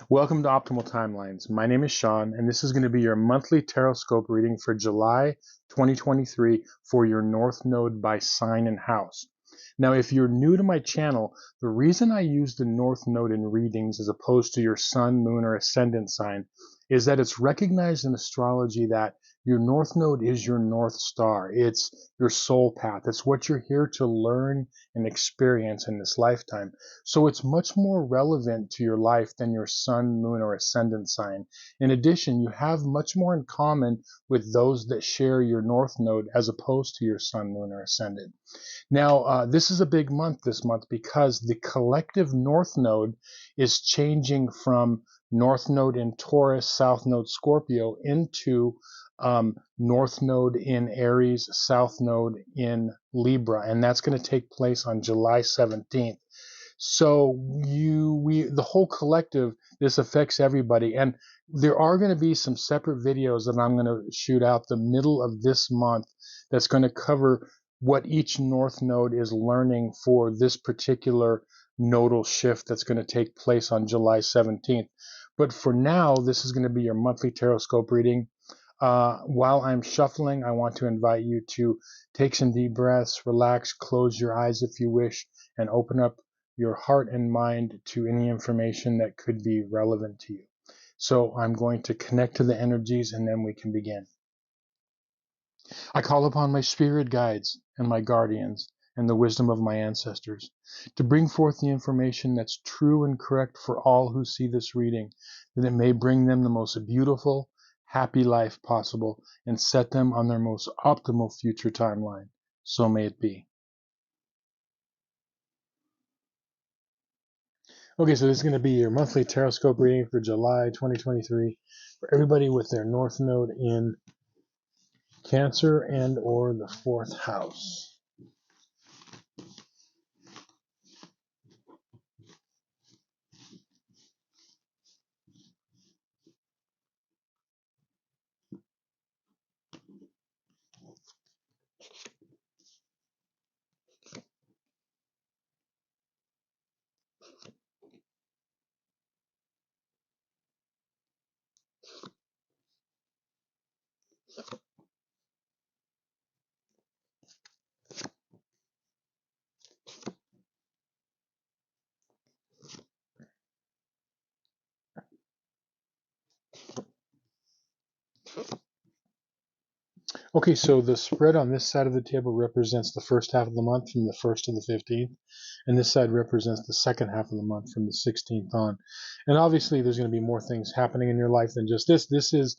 Welcome to Optimal Timelines. My name is Sean, and this is going to be your monthly Tarotscope reading for July 2023 for your North Node by sign and house. Now, if you're new to my channel, the reason I use the North Node in readings as opposed to your Sun, Moon, or Ascendant sign is that it's recognized in astrology that your North Node is your North Star. It's your soul path. It's what you're here to learn and experience in this lifetime. So it's much more relevant to your life than your Sun, Moon, or Ascendant sign. In addition, you have much more in common with those that share your North Node as opposed to your Sun, Moon, or Ascendant. Now, this is a big month this month because the collective North Node is changing from North Node in Taurus, South Node Scorpio into North Node in Aries, South Node in Libra, and that's going to take place on July 17th. So the whole collective, this affects everybody, and there are going to be some separate videos that I'm going to shoot out the middle of this month that's going to cover what each North Node is learning for this particular nodal shift that's going to take place on July 17th. But for now, this is going to be your monthly Tarotscope reading. While I'm shuffling, I want to invite you to take some deep breaths, relax, close your eyes if you wish, and open up your heart and mind to any information that could be relevant to you. So I'm going to connect to the energies and then we can begin. I call upon my spirit guides and my guardians and the wisdom of my ancestors to bring forth the information that's true and correct for all who see this reading, that it may bring them the most beautiful, happy life possible and set them on their most optimal future timeline. So may it be. Okay, so this is going to be your monthly Tarotscope reading for July 2023 for everybody with their North Node in Cancer and or the 4th house. Okay, so the spread on this side of the table represents the first half of the month from the 1st to the 15th, and this side represents the second half of the month from the 16th on. And obviously there's going to be more things happening in your life than just this. This is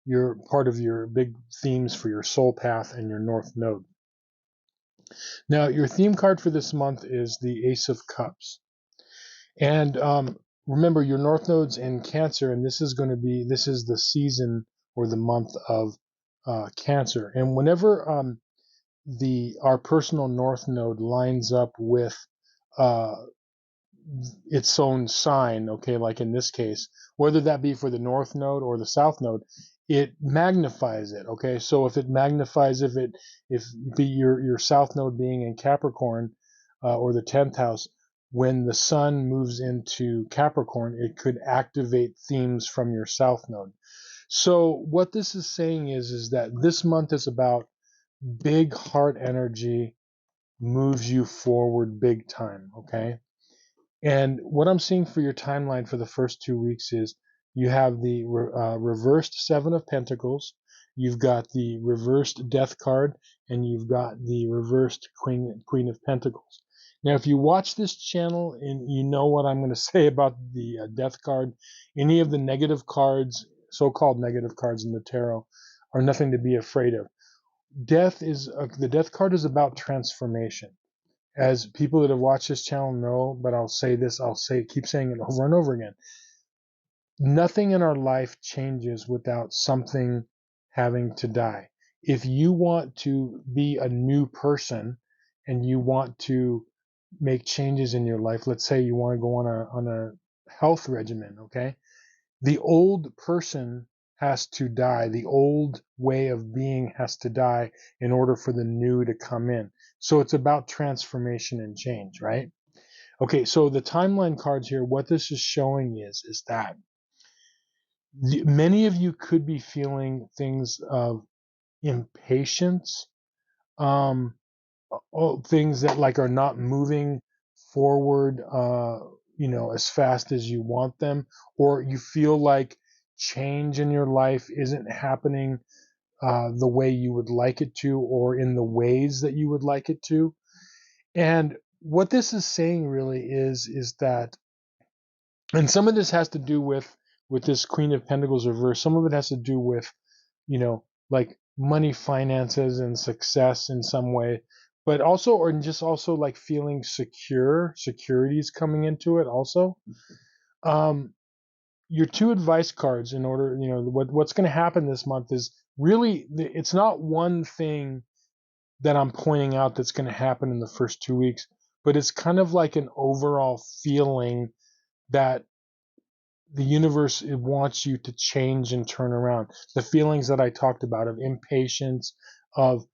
your part of your big themes for your soul path and your North Node. Now, your theme card for this month is the Ace of Cups. And remember, your North Node's in Cancer, and this is the season or the month of Cancer. And whenever our personal North Node lines up with uh, its own sign, okay, like in this case, whether that be for the North Node or the South Node, it magnifies it, okay? So if it magnifies, if your South Node being in Capricorn or the 10th house, when the Sun moves into Capricorn, it could activate themes from your South Node. So what this is saying is that this month is about big heart energy moves you forward big time, okay? And what I'm seeing for your timeline for the first 2 weeks is you have the reversed Seven of Pentacles, you've got the reversed Death card, and you've got the reversed Queen of Pentacles. Now, if you watch this channel and you know what I'm going to say about the Death card, any of the negative cards, so-called negative cards in the tarot, are nothing to be afraid of. The Death card is about transformation. As people that have watched this channel know, but I'll say this, keep saying it over and over again. Nothing in our life changes without something having to die. If you want to be a new person and you want to make changes in your life, let's say you want to go on a health regimen, okay? The old person has to die. The old way of being has to die in order for the new to come in. So it's about transformation and change, right? Okay, so the timeline cards here, what this is showing is that Many of you could be feeling things of impatience, um, things that like are not moving forward, as fast as you want them, or you feel like change in your life isn't happening the way you would like it to, or in the ways that you would like it to. And what this is saying really is that, and some of this has to do with this Queen of Pentacles reverse. Some of it has to do with, like money, finances, and success in some way, but also, or just also like feeling secure. Security is coming into it also. Um, your two advice cards, in order, what's going to happen this month is really, it's not one thing that I'm pointing out that's going to happen in the first 2 weeks, but it's kind of like an overall feeling that the universe, it wants you to change and turn around. The feelings that I talked about of impatience, of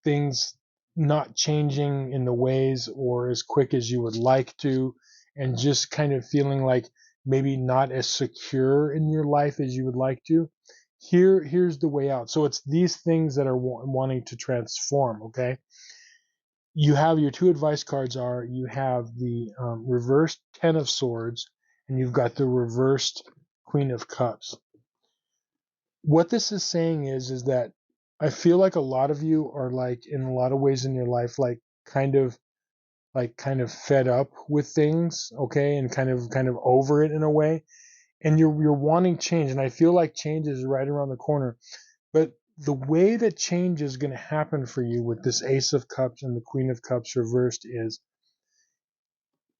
things not changing in the ways or as quick as you would like to, and just kind of feeling like maybe not as secure in your life as you would like to. Here's the way out. So it's these things that are wanting to transform. Okay, you have your two advice cards are, you have the reversed Ten of Swords, and you've got the reversed Queen of Cups. What this is saying is that I feel like a lot of you are, like, in a lot of ways in your life, like kind of fed up with things, okay, and kind of over it in a way, and you're wanting change, and I feel like change is right around the corner. But the way that change is going to happen for you with this Ace of Cups and the Queen of Cups reversed is,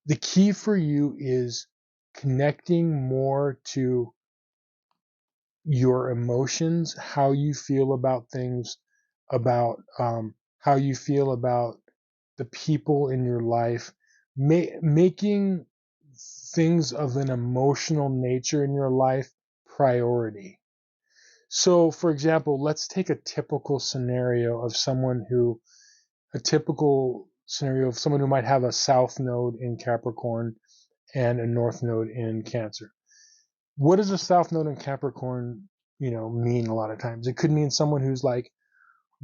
the key for you is connecting more to your emotions, how you feel about things, about how you feel about the people in your life, making things of an emotional nature in your life priority. So, for example, let's take a typical scenario of someone who might have a south node in Capricorn and a north node in Cancer. What does a south node in Capricorn, mean a lot of times? It could mean someone who's like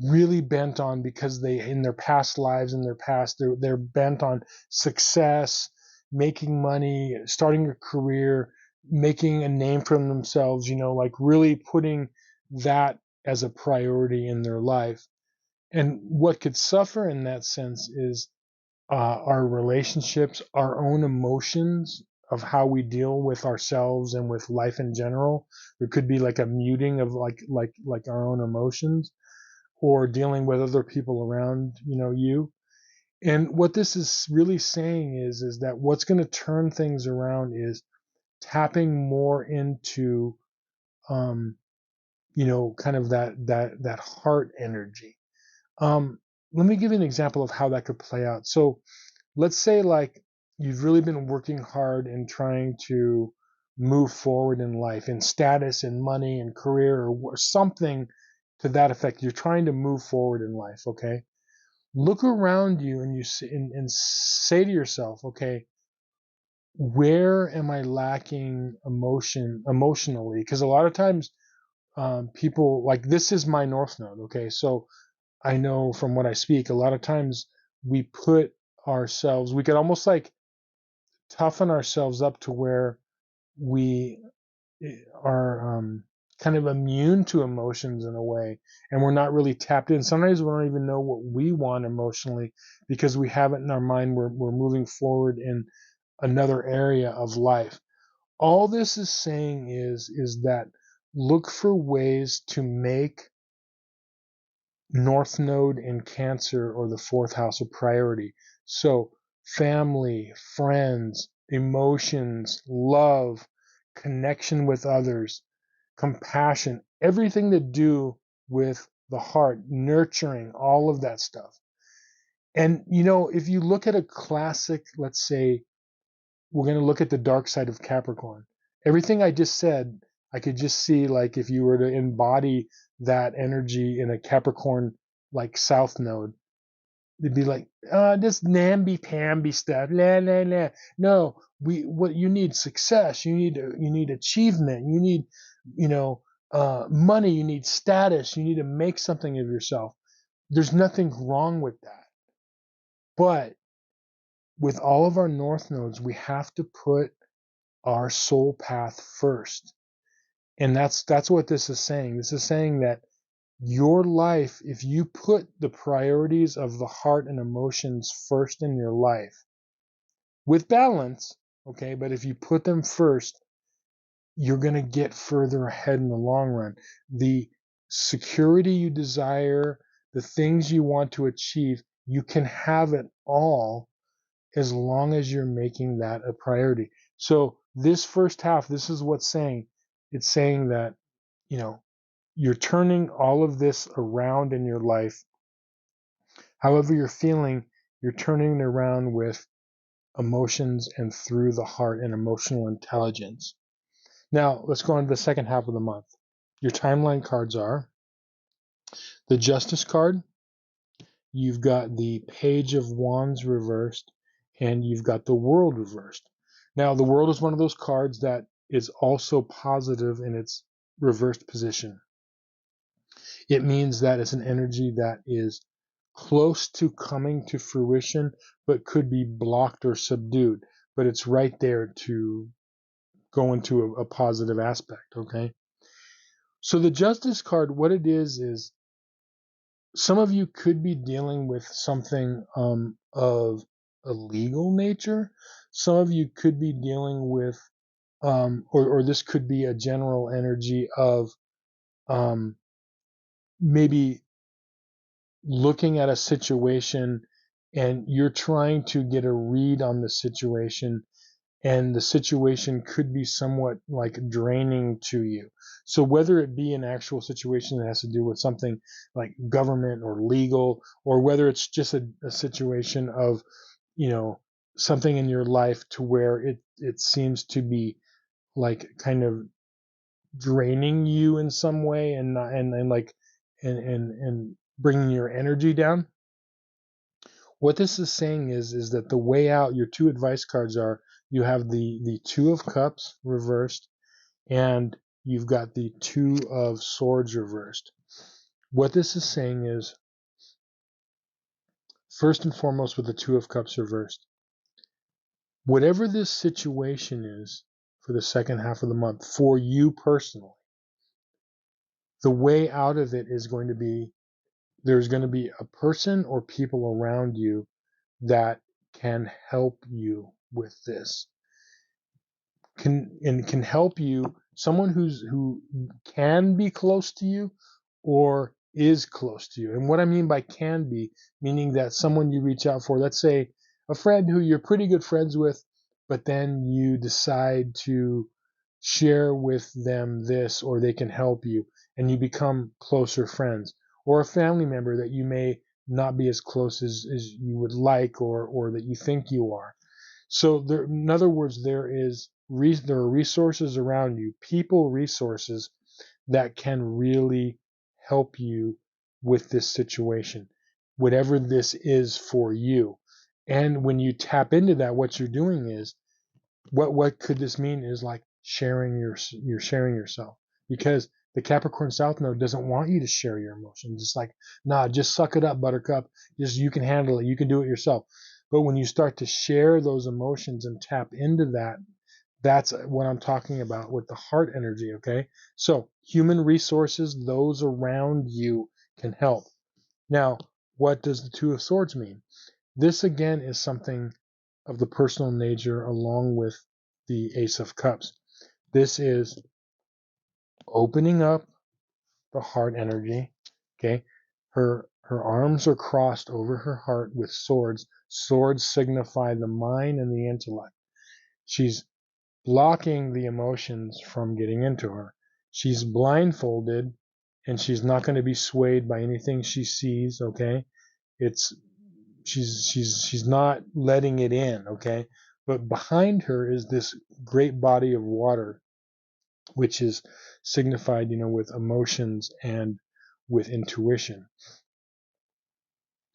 really bent on, because they, in their past lives, in their past, they're bent on success, making money, starting a career, making a name for themselves, like really putting that as a priority in their life. And what could suffer in that sense is our relationships, our own emotions of how we deal with ourselves and with life in general. There could be like a muting of like our own emotions, or dealing with other people around, you. And what this is really saying is that what's going to turn things around is tapping more into, um, kind of that heart energy. Let me give you an example of how that could play out. So let's say, like, you've really been working hard and trying to move forward in life, in status, in money, in career, or something to that effect. You're trying to move forward in life. Okay, look around you and and say to yourself, okay, where am I lacking emotionally? Because a lot of times, people, like, this is my north node. Okay, so I know from what I speak, a lot of times we put ourselves, we could almost like toughen ourselves up to where we are, kind of immune to emotions in a way, and we're not really tapped in. Sometimes we don't even know what we want emotionally, because we have it in our mind. We're moving forward in another area of life. All this is saying is that look for ways to make North Node in Cancer, or the fourth house, a priority. So family, friends, emotions, love, connection with others, compassion, everything to do with the heart, nurturing, all of that stuff. And, if you look at a classic, let's say, we're going to look at the dark side of Capricorn. Everything I just said, I could just see, like, if you were to embody that energy in a Capricorn, like, south node, it'd be like, this namby-pamby stuff, la la la. No, what you need, success, you need achievement, you need money, you need status, you need to make something of yourself. There's nothing wrong with that. But with all of our north nodes, we have to put our soul path first. And that's what this is saying. This is saying that your life, if you put the priorities of the heart and emotions first in your life, with balance, okay, but if you put them first, you're going to get further ahead in the long run. The security you desire, the things you want to achieve, you can have it all as long as you're making that a priority. So this first half, this is what's saying. It's saying that, you know, you're turning all of this around in your life. However you're feeling, you're turning it around with emotions and through the heart and emotional intelligence. Now, let's go on to the second half of the month. Your timeline cards are the Justice card, you've got the Page of Wands reversed, and you've got the World reversed. Now, the World is one of those cards that is also positive in its reversed position. It means that it's an energy that is close to coming to fruition, but could be blocked or subdued. But it's right there to go into a positive aspect, okay? So the Justice card, what it is some of you could be dealing with something of a legal nature. Some of you could be dealing with, or this could be a general energy of maybe looking at a situation and you're trying to get a read on the situation, and the situation could be somewhat like draining to you. So whether it be an actual situation that has to do with something like government or legal, or whether it's just a situation of, something in your life to where it seems to be like kind of draining you in some way, and not, and like and bringing your energy down. What this is saying is that the way out, your two advice cards are, you have the Two of Cups reversed, and you've got the Two of Swords reversed. What this is saying is, first and foremost, with the Two of Cups reversed, whatever this situation is for the second half of the month, for you personally, the way out of it is going to be, there's going to be a person or people around you that can help you with this. Can help you, someone who can be close to you or is close to you. And what I mean by can be, meaning that someone you reach out for, let's say a friend who you're pretty good friends with, but then you decide to share with them this, or they can help you and you become closer friends, or a family member that you may not be as close as you would like, or that you think you are. So there, in other words, there are resources around you, people resources that can really help you with this situation, whatever this is for you. And when you tap into that, what you're doing is, what could this mean is like you're sharing yourself, because the Capricorn South Node doesn't want you to share your emotions. It's like, nah, just suck it up, Buttercup. Just, you can handle it. You can do it yourself. But when you start to share those emotions and tap into that, that's what I'm talking about with the heart energy, okay? So human resources, those around you can help. Now, what does the Two of Swords mean? This again is something of the personal nature along with the Ace of Cups. This is opening up the heart energy, okay? Her arms are crossed over her heart with swords. Swords signify the mind and the intellect. She's blocking the emotions from getting into her. She's blindfolded and she's not going to be swayed by anything she sees, okay? It's she's not letting it in, okay? But behind her is this great body of water, which is signified, with emotions and with intuition.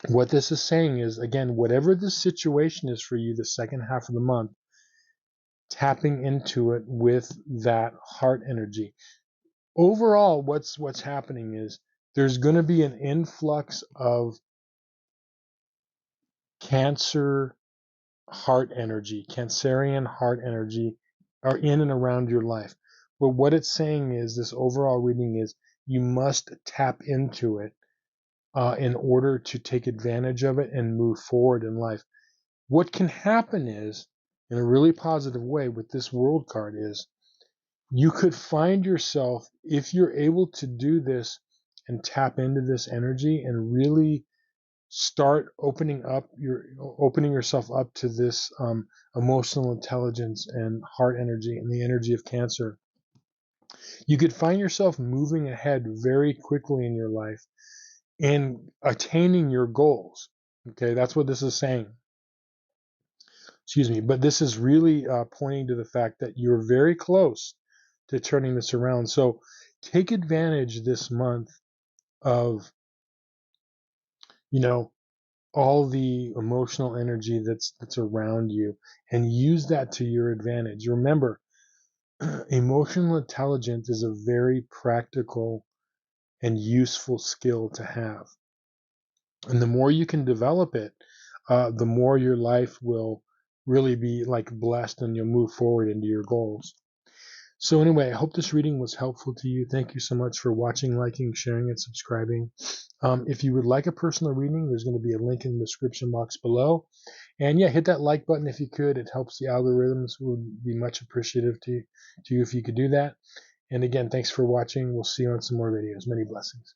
What this is saying is, again, whatever the situation is for you the second half of the month, tapping into it with that heart energy. overall, what's happening is there's going to be an influx of Cancer heart energy, Cancerian heart energy are in and around your life. But what it's saying is this overall reading is you must tap into it in order to take advantage of it and move forward in life. What can happen is, in a really positive way with this world card, is you could find yourself, if you're able to do this and tap into this energy and really start opening yourself up to this emotional intelligence and heart energy and the energy of Cancer, you could find yourself moving ahead very quickly in your life and attaining your goals. Okay, that's what this is saying. Excuse me, but this is really pointing to the fact that you're very close to turning this around. So take advantage this month of, you know, all the emotional energy that's around you and use that to your advantage. Remember, emotional intelligence is a very practical and useful skill to have. And the more you can develop it, the more your life will really be like blessed and you'll move forward into your goals. So anyway, I hope this reading was helpful to you. Thank you so much for watching, liking, sharing, and subscribing. If you would like a personal reading, there's going to be a link in the description box below. And yeah, hit that like button if you could. It helps the algorithms. Would be much appreciative to you if you could do that. And again, thanks for watching. We'll see you on some more videos. Many blessings.